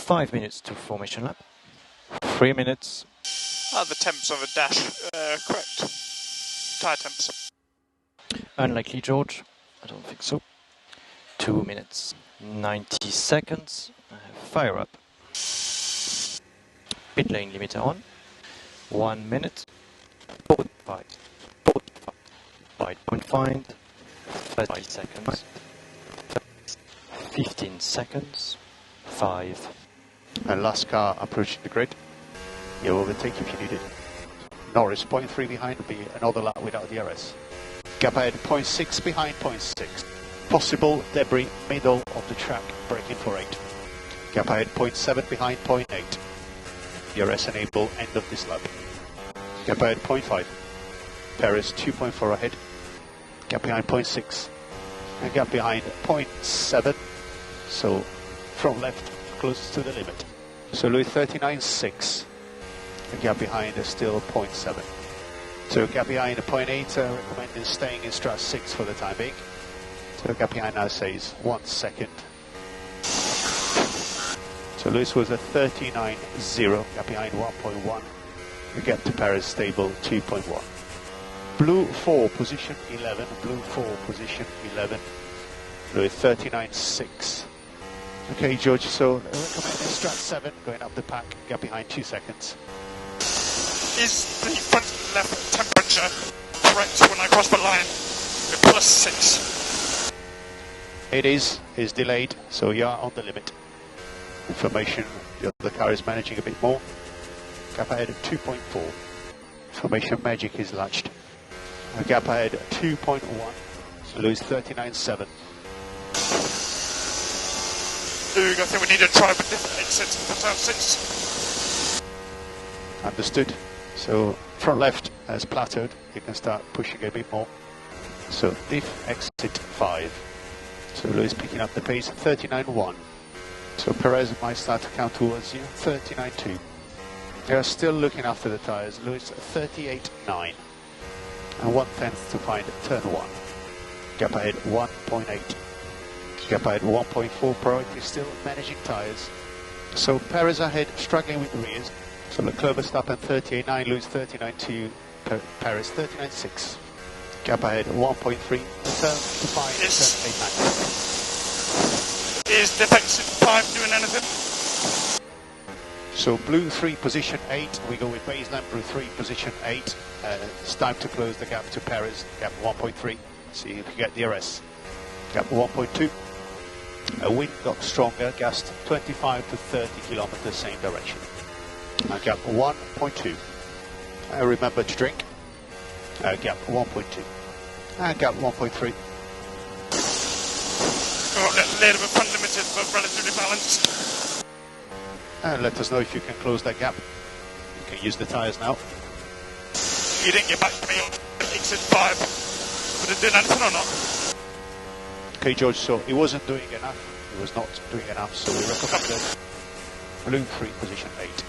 5 minutes to formation lap. 3 minutes. Are the temps of a dash correct? Tyre temps? Unlikely, George. I don't think so. 2 minutes. 90 seconds. Fire up. Pit lane limiter on. 1 minute. 45. 5.5. 30 seconds. 15 seconds. 5. And last car approaching the grid. You'll overtake if you need it. Norris 0.3 behind will be another lap without DRS. Gap ahead 0.6 behind 0.6. Possible debris middle of the track, braking for 8. Gap ahead 0.7 behind 0.8. DRS enable end of this lap. Gap ahead 0.5. Perez 2.4 ahead. Gap behind 0.6. And gap behind 0.7. So from left closest to the limit. So Louis 39.6. The gap behind is still 0.7. So gap behind 0.8, recommending staying in strat 6 for the time being. So gap behind now says 1 second. So Lewis was at 39.0, gap behind 1.1. The gap to Paris stable 2.1. Blue 4, position 11, blue 4, position 11. Lewis 39.6. Okay, George, so recommending strat 7, going up the pack, gap behind 2 seconds. Is the front left temperature correct when I cross the line with +6? It is delayed, so you are on the limit. Information, the other car is managing a bit more. Gap ahead at 2.4. Information magic is latched. A gap ahead at 2.1. So Lewis 39.7. Do you think we need to try with different exits for turn 6? Understood. So front left has plateaued. You can start pushing a bit more. So diff exit 5. So Lewis picking up the pace at 39.1. So Perez might start to count towards you. 39.2. They are still looking after the tyres. Lewis 38.9. And 1/10 to find turn 1. Gap ahead 1.8. Gap ahead 1.4. Priority still managing tyres. So Perez ahead, struggling with the rears. So Leclerc Verstappen 38.9, Lewis 39.2, Perez 39.6. Gap ahead 1.3. Turn to find turn 8.9. Is defensive 5 doing anything? So blue 3 position 8, we go with baseline, blue 3 position 8. It's time to close the gap to Perez, gap 1.3. See if you get DRS. Gap 1.2. A wind got stronger, gassed 25 to 30 kilometers same direction. Gap 1.2. Remember to drink. Gap 1.2. Gap 1.3. Oh, a little bit front limited but relatively balanced. Let us know if you can close that gap. You can use the tyres now. You didn't get back to me on exit 5. Would it do anything or not? Okay, George, so he wasn't doing enough. He was not doing enough, so we recommended blue 3 position 8.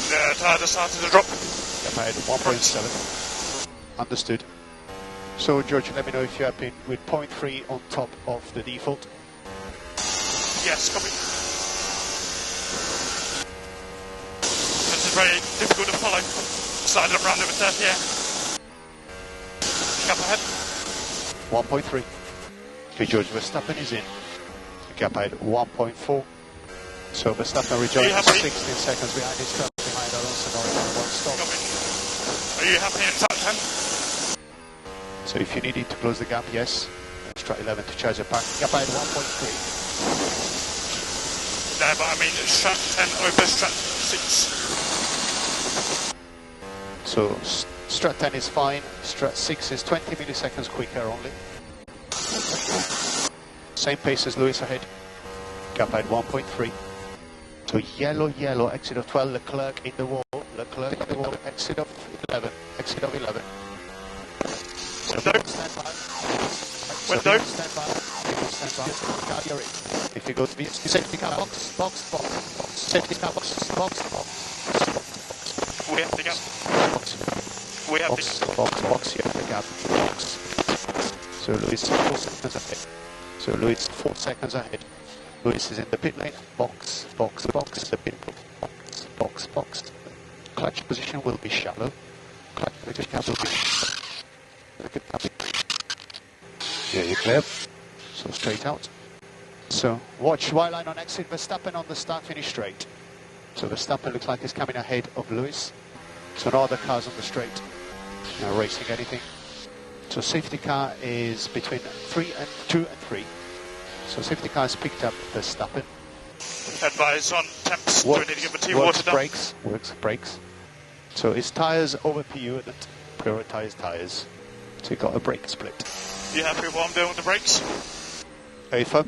The tyre decided to drop. Gap ahead 1.7. Understood. So George, let me know if you're happy with 0.3 on top of the default. Yes, copy. This is very difficult to follow. Sliding around over 30 here. Gap ahead. 1.3. Okay, George, Verstappen is in. Gap ahead 1.4. So Verstappen rejoins 16 seconds behind his car, behind Alonso Norris on 1 stop. Copy. Are you happy in top 10? So if you needed to close the gap, yes. Let's try 11 to charge the pack. Gap ahead 1.3. No, but I mean strat 10 over strat 6. So strat 10 is fine. Strat 6 is 20 milliseconds quicker only. Same pace as Lewis ahead. Gap ahead 1.3. So yellow, exit of 12, Leclerc in the wall, Leclerc in the wall, exit of 11, exit of 11. Window. Window. Stand by. Car you're in. If you go to the safety car box. Safety car box. We have the gap. We have the gap. Box, you have the gap. Box. So Louis 4 seconds ahead. Lewis is in the pit lane. Box, box, box. The pit box, box, box. Clutch position will be shallow. Clutch position will be shallow. Yeah, you're clear. So straight out. So watch white line on exit. Verstappen on the start finish straight. So Verstappen looks like he's coming ahead of Lewis. So no other cars on the straight. Now racing anything. So safety car is between 2 and 3. So safety car has picked up Verstappen. Advise on temps. Do we need to give the tea water down? Works brakes. So his tyres over PU and prioritise tyres. So he got a brake split. You happy with what I'm doing with the brakes? AFA.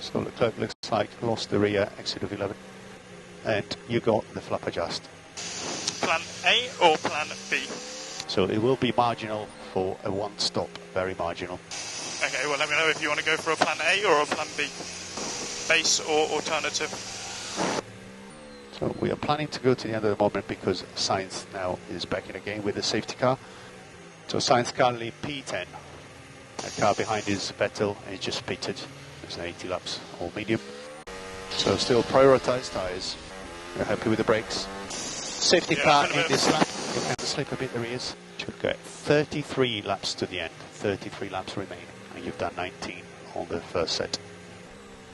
So Leclerc looks like lost the rear exit of 11. And you got the flap adjust. Plan A or Plan B? So it will be marginal for a one stop, very marginal. Okay, well let me know if you want to go for a Plan A or a Plan B. Base or alternative. So we are planning to go to the end of the moment because Sainz now is back in the game with the safety car. So Sainz currently P10. The car behind is Vettel and he just pitted. It's 80 laps, all medium. So still prioritised tyres. We're happy with the brakes. Safety car in this lap. You can slip a bit the rears. Should go 33 laps to the end. 33 laps remain. And you've done 19 on the first set.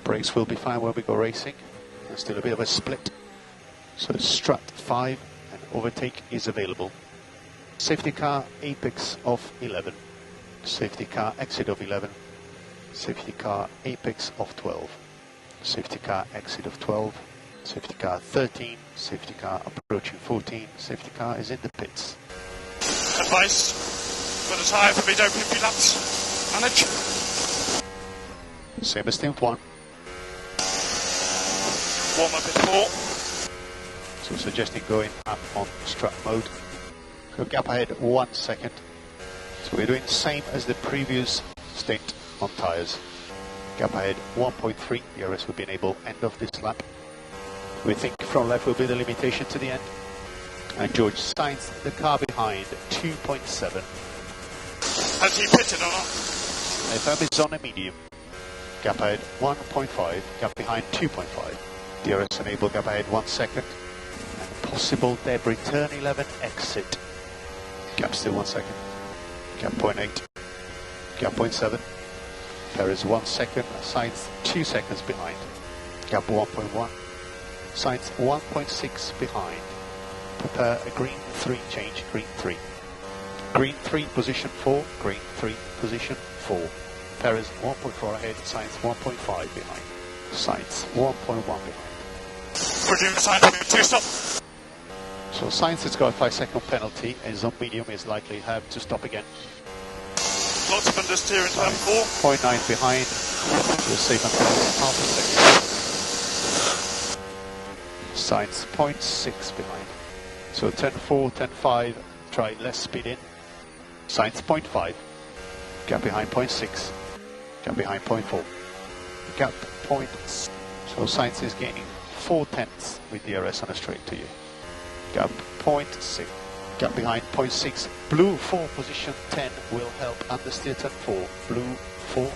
Brakes will be fine when we go racing. There's still a bit of a split. So strut 5 and overtake is available. Safety car apex of 11. Safety car exit of 11. Safety car apex of 12. Safety car exit of 12. Safety car 13. Safety car approaching 14. Safety car is in the pits. Advice. Got a tyre for me, don't give me laps. Manage. Same as stint 1. Warm up in 4. So suggesting going up on strut mode. So gap ahead 1 second. So we're doing the same as the previous stint on tyres. Gap ahead 1.3. DRS will be enabled end of this lap. We think front left will be the limitation to the end. And George Sainz, the car behind, 2.7. Has he pitted or not? FM is on a medium. Gap ahead 1.5. Gap behind 2.5. DRS enabled gap ahead 1 second. And possible debris turn 11 exit. Gap still 1 second. Gap 0.8. Gap 0.7. Perez 1 second. Sainz 2 seconds behind. Gap 1.1. Sainz 1.6 behind. Prepare a green 3 change, green 3. Green 3 position 4, green 3 position 4. Perez 1.4 ahead, Sainz 1.5 behind. Sainz 1.1 behind. Produce Sainz 2 stop. So Sainz has got a 5-second penalty and is on medium, is likely to have to stop again. Lots of understeer in turn 4. 0.9 behind. We're safe until half a second. Sainz 0.6 behind. So turn 4, turn 5, try less speed in. Sainz 0.5. Gap behind 0.6. Gap behind 0.4. Gap 0. So Sainz is gaining 4 tenths with DRS on a straight to you. Gap 0.6. Gap behind 0.6. Blue 4 position 10 will help understeer turn 4. Blue 4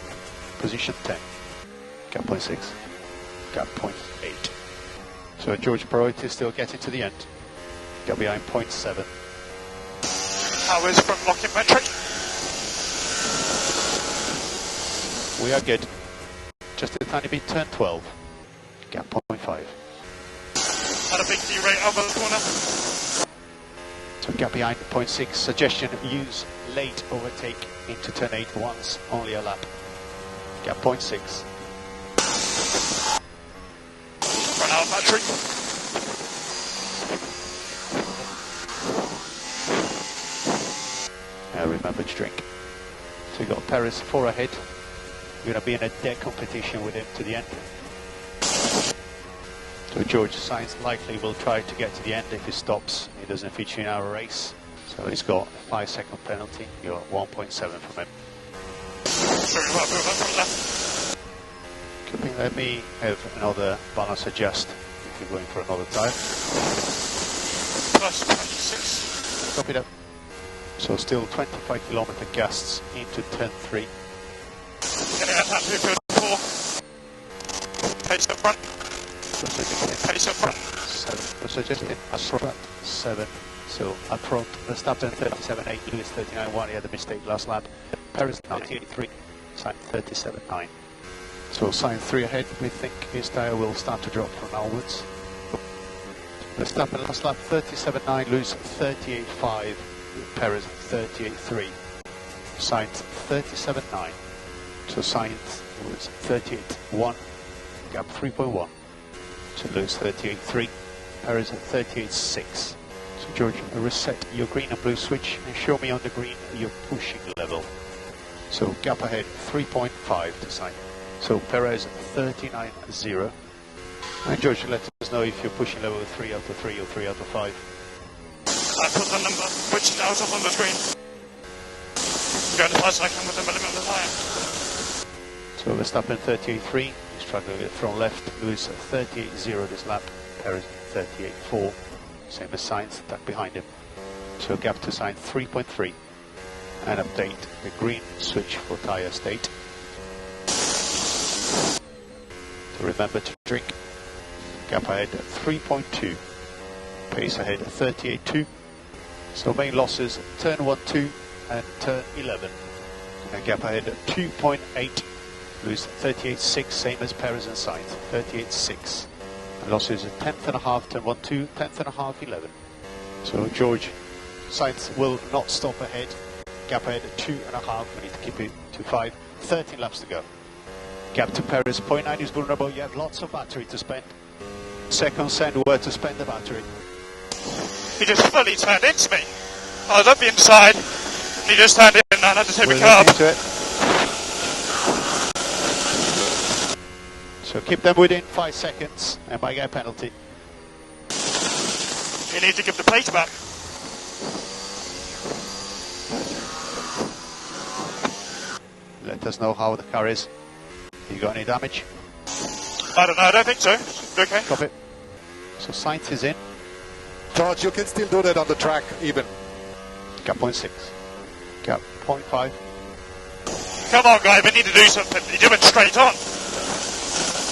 position 10. Gap 0.6. Gap 0.8. So George priority is still getting to the end. Gap behind 0.7. How is front locking metric? We are good. Just a tiny bit, turn 12. Gap 0.5. Had a big derate over the corner. So gap behind 0.6. Suggestion, use late overtake into turn 8 once, only a lap. Gap 0.6. Run out of battery. Remember to drink. So you got Perez 4 ahead. You're going to be in a dead competition with him to the end. So George Sainz likely will try to get to the end if he stops. He doesn't feature in our race. So he's got a 5-second penalty. You're at 1.7 from him. Very well, move up from left. Let me have another balance adjust if you're going for another tire. Plus 26. Top it up. So still 25 kilometer gusts into turn 3. Getting out happy for 4. pace up front. Pace up front. 7 for suggested. Up front 7. So up front, Verstappen 37.8, Lewis 39.1. He had a mistake last lap. Perez 98.3, Sainz 37.9. So Sainz 3 ahead. We think his tyre will start to drop from onwards. Verstappen last lap 37.9, Lewis 38.5, Perez 38.3, Sainz 37.9. So Sainz was 38.1, gap 3.1. So Lewis 38.3, Perez 38.6. So George, reset your green and blue switch and show me on the green your pushing level. So gap ahead 3.5 to Sainz. So Perez 39.0. And George, let us know if you're pushing level 3 out of 3 or 3 out of 5. I put the number, which is out on the screen. I'm going as fast as I can with the minimum of time. So Verstappen 38.3, he's struggling with front left. Lewis 38.0 this lap, Perez 38.4, same as Sainz, back behind him. So gap to Sainz 3.3, and update the green switch for tyre state. So remember to drink. Gap ahead 3.2, pace ahead 38.2. So main losses turn 1, 2 and turn 11. And gap ahead 2.8, Lewis 38.6, same as Perez and Sainz, 38.6. And losses 10.5, turn 1, 2, 10.5, 11. So George, Sainz will not stop ahead. Gap ahead 2.5, we need to keep it to 5, 13 laps to go. Gap to Perez, 0.9 is vulnerable, you have lots of battery to spend. Seconds and where to spend the battery. He just fully turned into me. I was up the inside, and he just turned in and I had to take We'll my car. into it. So keep them within 5 seconds and might get a penalty. You need to give the plate back. Let us know how the car is. You got any damage? I don't know, I don't think so. Okay. Copy. So Sainz is in. George, you can still do that on the track, even. Gap 0.6. Gap 0.5. Come on, guy, we need to do something. He went straight on.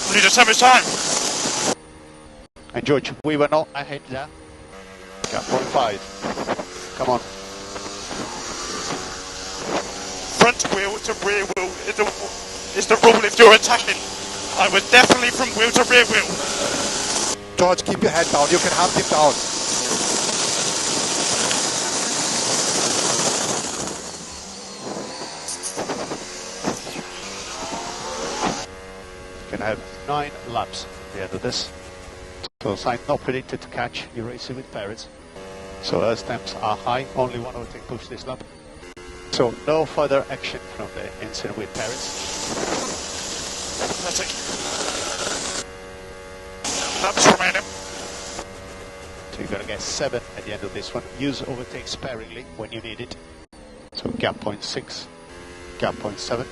We need to have his time. And George, we were not ahead there. Gap 0.5. Come on. Front wheel to rear wheel is the rule if you're attacking. I was definitely from wheel to rear wheel. George, keep your head down. You can hunt him down. You're going to have 9 laps at the end of this. So Sainz not predicted to catch. You're racing with Perez. So Earth temps are high. Only one overtake push this lap. So no further action from the incident with Perez. Pathetic. Laps remaining. So you're going to get 7 at the end of this one. Use overtake sparingly when you need it. So gap 0.6, gap 0.7.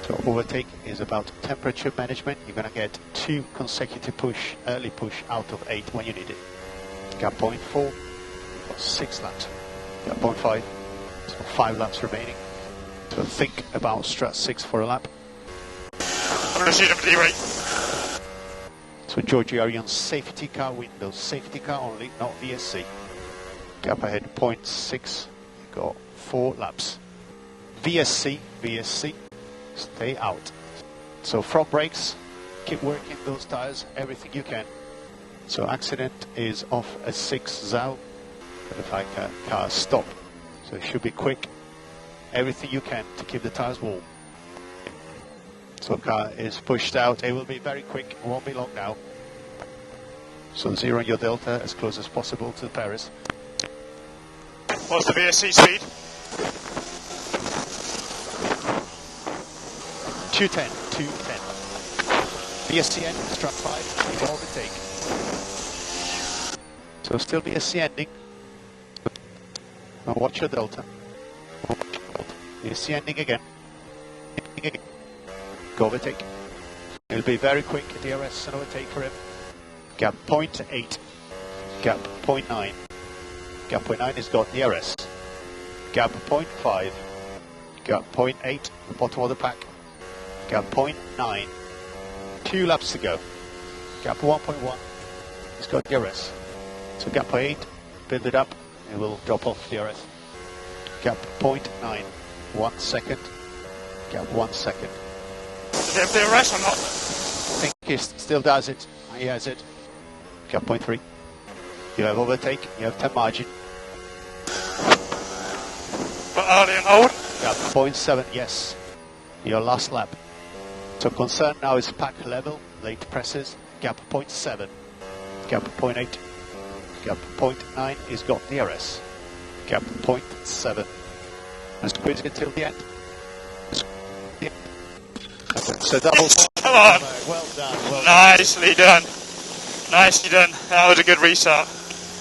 So overtake is about temperature management. You're going to get 2 consecutive push, early push out of 8 when you need it. Gap 0.4 for 6 laps. Gap 0.5, so 5 laps remaining. So think about strat 6 for a lap. I'm going to shoot him at D-rate. So George, you are on safety car windows, safety car only, not VSC. Gap ahead 0.6, you got 4 laps. VSC, stay out. So front brakes, keep working those tires, everything you can. So accident is off at 6 Zal, if I can car stop. So it should be quick, everything you can to keep the tires warm. So car is pushed out, it will be very quick, it won't be long now. So zero your delta as close as possible to Paris. What's the VSC speed? 210, 210. VSC ending, strut 5, you overtake. So still VSC ending. Now watch your delta. VSC ending again. Go overtake. It'll be very quick, DRS and overtake for him. Gap 0.8, gap 0.9. Gap 0.9 is got DRS. Gap 0.5, gap 0.8, the bottom of the pack. Gap 0.9, 2 laps to go. Gap 1.1. He's got DRS. So gap 8, build it up, it will drop off DRS. Gap 0.9, 1 second. Gap 1 second. Does he have DRS or not? I think he still does it. He has it. Gap 0.3. You have overtake, you have 10 margin. But early and old. Gap 0.7, yes. Your last lap. So concern now is pack level, late presses. Gap 0.7. Gap 0.8. Gap 0.9 is got DRS. Gap 0.7. And squeeze until the end. So double. Come on. Well done. Well Nicely done. Nicely done. That was a good restart.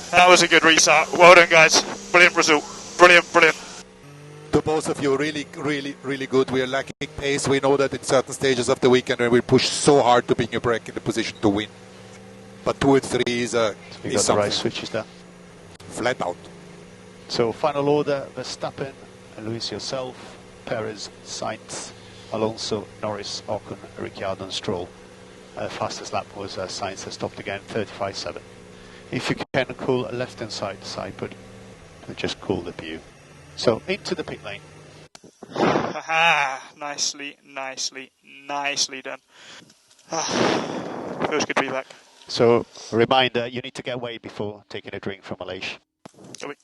That was a good restart. Well done, guys. Brilliant result. Brilliant, brilliant. To both of you, really, really, really good. We are lacking pace. We know that in certain stages of the weekend, and we push so hard to bring you back in the position to win. But 2 and 3 is So you got the right switches there. flat out. So final order: Verstappen, Lewis yourself, Perez, Sainz, Alonso, Norris, Ocon, Ricciardo and Stroll. Fastest lap was Sainz that stopped again, 35.7. If you can cool left hand side put, just cool the view. So into the pit lane. Haha, nicely, nicely, nicely done. Feels good to be back. So reminder, you need to get away before taking a drink from Malaysia. Shall we?